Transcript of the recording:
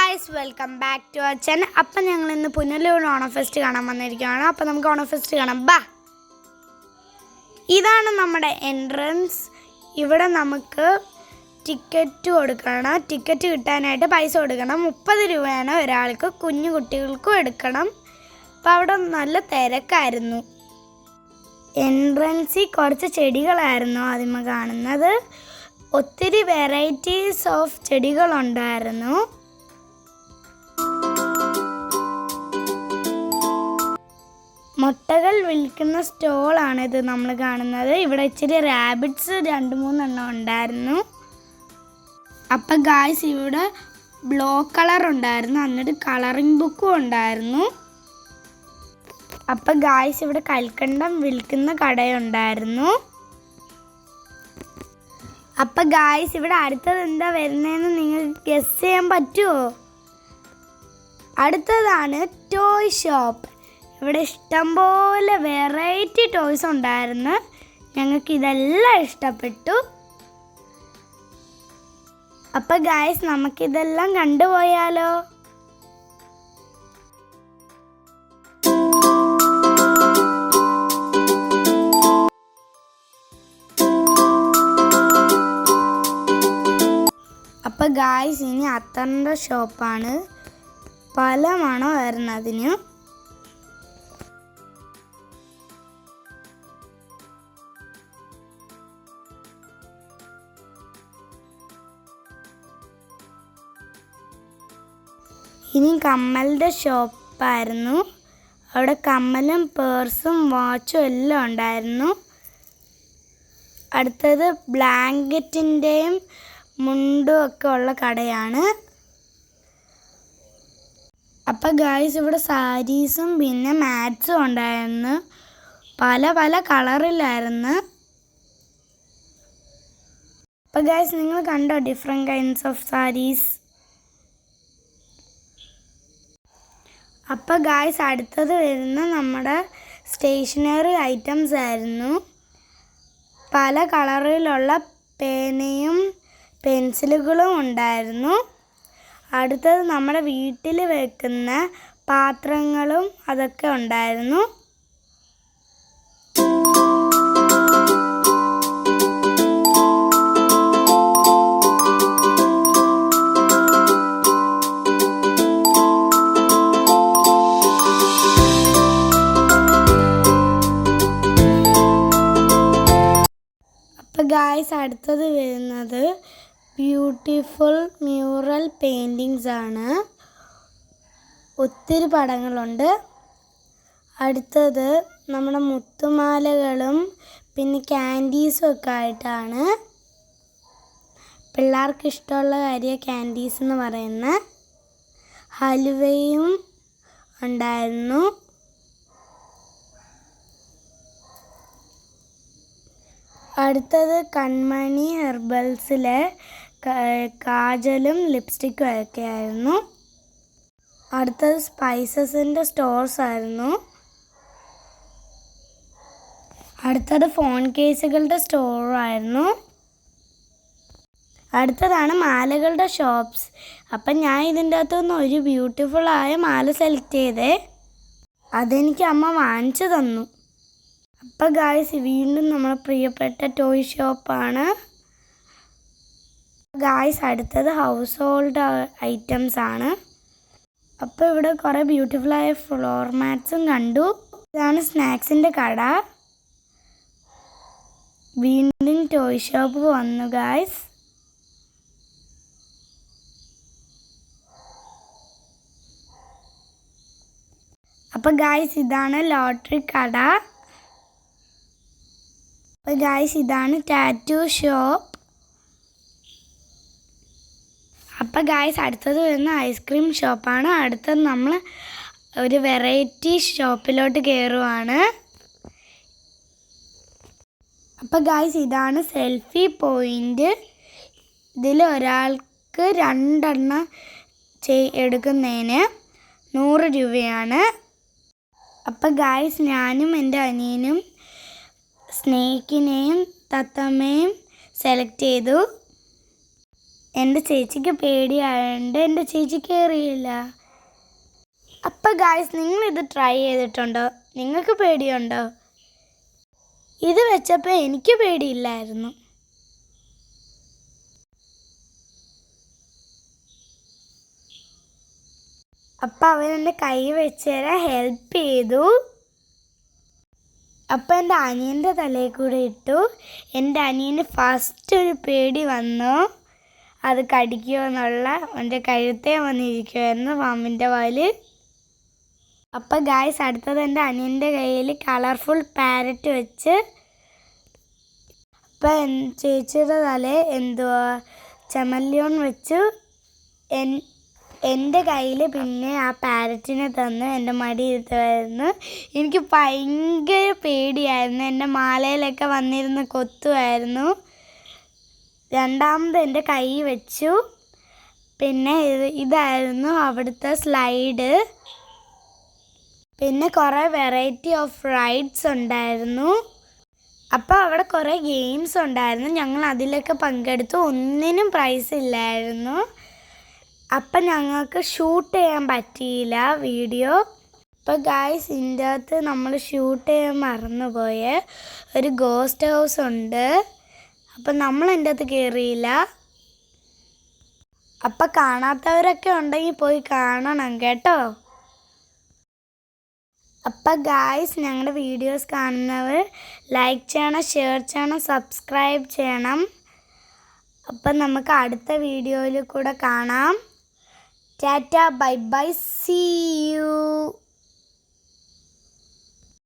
Guys welcome back to our channel. അപ്പം ഞങ്ങൾ ഇന്ന് പുനലൂർ ഓണം ഫെസ്റ്റ് കാണാൻ വന്നിരിക്കുകയാണ്. അപ്പം നമുക്ക് ഓണം ഫെസ്റ്റ് കാണാം. ബാ, ഇതാണ് നമ്മുടെ എൻട്രൻസ്. ഇവിടെ നമുക്ക് ടിക്കറ്റ് കൊടുക്കണം. ടിക്കറ്റ് കിട്ടാനായിട്ട് പൈസ കൊടുക്കണം. 30 രൂപയാണ് ഒരാൾക്ക്. കുഞ്ഞു കുട്ടികൾക്കും എടുക്കണം. അപ്പം അവിടെ നല്ല തിരക്കായിരുന്നു. എൻട്രൻസിൽ കുറച്ച് ചെടികളായിരുന്നു ആദ്യമേ കാണുന്നത്. ഒത്തിരി വെറൈറ്റീസ് ഓഫ് ചെടികളുണ്ടായിരുന്നു. മുട്ടകൾ വിൽക്കുന്ന സ്റ്റോളാണിത് നമ്മൾ കാണുന്നത്. ഇവിടെ ഇച്ചിരി റാബിറ്റ്സ് 2-3 എണ്ണം ഉണ്ടായിരുന്നു. അപ്പം ഗായ്സ് ഇവിടെ ബ്ലോക്ക് കളർ ഉണ്ടായിരുന്നു. എന്നിട്ട് കളറിംഗ് ബുക്കും ഉണ്ടായിരുന്നു. അപ്പം ഗായ്സ് ഇവിടെ കൽക്കണ്ടം വിൽക്കുന്ന കടയുണ്ടായിരുന്നു. അപ്പം ഗായ്സ് ഇവിടെ അടുത്തത് എന്താ വരുന്നതെന്ന് നിങ്ങൾക്ക് ഗസ് ചെയ്യാൻ പറ്റുമോ? അടുത്തതാണ് ടോയ് ഷോപ്പ്. ഇവിടെ ഇഷ്ടംപോലെ വെറൈറ്റി ടോയ്സ് ഉണ്ടായിരുന്നു. ഞങ്ങൾക്ക് ഇതെല്ലാം ഇഷ്ടപ്പെട്ടു. അപ്പം ഗായ്സ് നമുക്കിതെല്ലാം കണ്ടുപോയാലോ? അപ്പം ഗായ്സ് ഇനി അത്തറിൻ്റെ ഷോപ്പാണ്. പല മണമായിരുന്നു അതിന്. ഇനി കമ്മലിൻ്റെ ഷോപ്പായിരുന്നു. അവിടെ കമ്മലും പേഴ്സും വാച്ചും എല്ലാം ഉണ്ടായിരുന്നു. അടുത്തത് ബ്ലാങ്കറ്റിൻ്റെയും മുണ്ടും ഒക്കെ ഉള്ള കടയാണ്. അപ്പം ഗായ്സ് ഇവിടെ സാരീസും പിന്നെ മാറ്റ്സും ഉണ്ടായിരുന്നു. പല പല കളറിലായിരുന്നു. അപ്പം ഗായ്സ് നിങ്ങൾ കണ്ടോ ഡിഫറെൻറ്റ് കൈൻഡ്സ് ഓഫ് സാരീസ്? അപ്പം ഗായ്സ് അടുത്തത് വരുന്ന നമ്മുടെ സ്റ്റേഷനറി ഐറ്റംസ് ആയിരുന്നു. പല കളറിലുള്ള പേനയും പെൻസിലുകളും ഉണ്ടായിരുന്നു. അടുത്തത് നമ്മുടെ വീട്ടിൽ വെക്കുന്ന പാത്രങ്ങളും അതൊക്കെ ഉണ്ടായിരുന്നു. ഗായ്സ് അടുത്തത് വരുന്നത് ബ്യൂട്ടിഫുൾ മ്യൂറൽ പെയിൻറ്റിങ്സ് ആണ്. ഒത്തിരി പടങ്ങളുണ്ട്. അടുത്തത് നമ്മുടെ മുത്തുമാലകളും പിന്നെ ക്യാൻഡീസും ഒക്കെ ആയിട്ടാണ്. പിള്ളേർക്ക് ഇഷ്ടമുള്ള കാര്യം ക്യാൻഡീസ് എന്ന് പറയുന്ന ഹലുവയും ഉണ്ടായിരുന്നു. അടുത്തത് കൺമണി ഹെർബൽസിലെ കാജലും ലിപ്സ്റ്റിക്കും ഒക്കെ ആയിരുന്നു. അടുത്തത് സ്പൈസസിൻ്റെ സ്റ്റോർസ് ആയിരുന്നു. അടുത്തത് ഫോൺ കേസുകളുടെ സ്റ്റോറായിരുന്നു. അടുത്തതാണ് മാലകളുടെ ഷോപ്സ്. അപ്പം ഞാൻ ഇതിൻ്റെ അകത്തുനിന്ന് ഒരു ബ്യൂട്ടിഫുള്ളായ മാല സെലക്ട് ചെയ്തേ. അതെനിക്ക് അമ്മ വാങ്ങിച്ചു തന്നു. അപ്പം ഗായ്സ് വീണ്ടും നമ്മളെ പ്രിയപ്പെട്ട ടോയ് ഷോപ്പാണ്. ഗായ്സ് അടുത്തത് ഹൗസ് ഹോൾഡ് ഐറ്റംസ് ആണ്. അപ്പോൾ ഇവിടെ കുറേ ബ്യൂട്ടിഫുള്ളായ ഫ്ലോർ മാറ്റ്സും കണ്ടു. ഇതാണ് സ്നാക്സിൻ്റെ കട. വീണ്ടും ടോയ് ഷോപ്പ് വന്നു ഗായ്സ്. അപ്പോൾ ഗായ്സ് ഇതാണ് ലോട്ടറി കട. അപ്പോൾ ഗായ്സ് ഇതാണ് ടാറ്റു ഷോപ്പ്. അപ്പോൾ ഗായ്സ് അടുത്തത് വരുന്ന ഐസ്ക്രീം ഷോപ്പാണ്. അടുത്തത് നമ്മൾ ഒരു വെറൈറ്റി ഷോപ്പിലോട്ട് കയറുവാണ്. അപ്പോൾ ഗായ്സ് ഇതാണ് സെൽഫി പോയിൻ്റ്. ഇതിൽ ഒരാൾക്ക് 2 എണ്ണം എടുക്കുന്നതിന് 100 രൂപയാണ്. അപ്പോൾ ഗായ്സ് ഞാനും എൻ്റെ അനിയനും സ്നേക്കിനെയും തത്തമ്മയും സെലക്ട് ചെയ്തു. എൻ്റെ ചേച്ചിക്ക് പേടിയായതുകൊണ്ട് എൻ്റെ ചേച്ചി കയറിയില്ല. അപ്പം ഗായ്സ്, നിങ്ങളിത് ട്രൈ ചെയ്തിട്ടുണ്ടോ? നിങ്ങൾക്ക് പേടിയുണ്ടോ? ഇത് വെച്ചപ്പോൾ എനിക്ക് പേടിയില്ലായിരുന്നു. അപ്പം അവൻ എൻ്റെ കൈ വെച്ച് തരാൻ ഹെൽപ്പ് ചെയ്തു. അപ്പം എൻ്റെ അനിയൻ്റെ തലയിൽ കൂടെ ഇട്ടു. എൻ്റെ അനിയന് ഫസ്റ്റ് ഒരു പേടി വന്നു, അത് കടിക്കുമോ എന്നുള്ള. എൻ്റെ കഴുത്തേ വന്നിരിക്കുമായിരുന്നു പാമ്പിൻ്റെ വാല്. അപ്പം ഗായ്സ്, അടുത്തത് എൻ്റെ അനിയൻ്റെ കയ്യിൽ കളർഫുൾ പാരറ്റ് വെച്ച്. അപ്പം ചേച്ചിയുടെ തലയിൽ എന്തുവാ ചെമല്ലിയോൺ വെച്ചു. എൻ്റെ കയ്യിൽ പിന്നെ ആ പാരറ്റിനെ തന്ന് എൻ്റെ മടി ഇരുത്തുമായിരുന്നു. എനിക്ക് ഭയങ്കര പേടിയായിരുന്നു. എൻ്റെ മാലയിലൊക്കെ വന്നിരുന്ന് കൊത്തുമായിരുന്നു. രണ്ടാമത് എൻ്റെ കൈ വെച്ചു. പിന്നെ ഇതായിരുന്നു അവിടുത്തെ സ്ലൈഡ്. പിന്നെ കുറേ വെറൈറ്റി ഓഫ് റൈഡ്സ് ഉണ്ടായിരുന്നു. അപ്പോൾ അവിടെ കുറേ ഗെയിംസ് ഉണ്ടായിരുന്നു. ഞങ്ങൾ അതിലൊക്കെ പങ്കെടുത്തു. ഒന്നിനും പ്രൈസ് ഇല്ലായിരുന്നു. അപ്പം ഞങ്ങൾക്ക് ഷൂട്ട് ചെയ്യാൻ പറ്റിയില്ല വീഡിയോ. അപ്പോൾ ഗായ്സ്, ഇതിൻ്റെ അകത്ത് നമ്മൾ ഷൂട്ട് ചെയ്യാൻ മറന്നുപോയ ഒരു ഗോസ്റ്റ് ഹൗസ് ഉണ്ട്. അപ്പം നമ്മൾ എൻ്റെ അകത്ത് കയറിയില്ല. അപ്പം കാണാത്തവരൊക്കെ ഉണ്ടെങ്കിൽ പോയി കാണണം കേട്ടോ. അപ്പം ഗായ്സ്, ഞങ്ങളുടെ വീഡിയോസ് കാണുന്നവർ ലൈക്ക് ചെയ്യണം, ഷെയർ ചെയ്യണം, സബ്സ്ക്രൈബ് ചെയ്യണം. അപ്പം നമുക്ക് അടുത്ത വീഡിയോയിൽ കൂടെ കാണാം. ടാറ്റ, ബൈ ബൈ, സീ യു.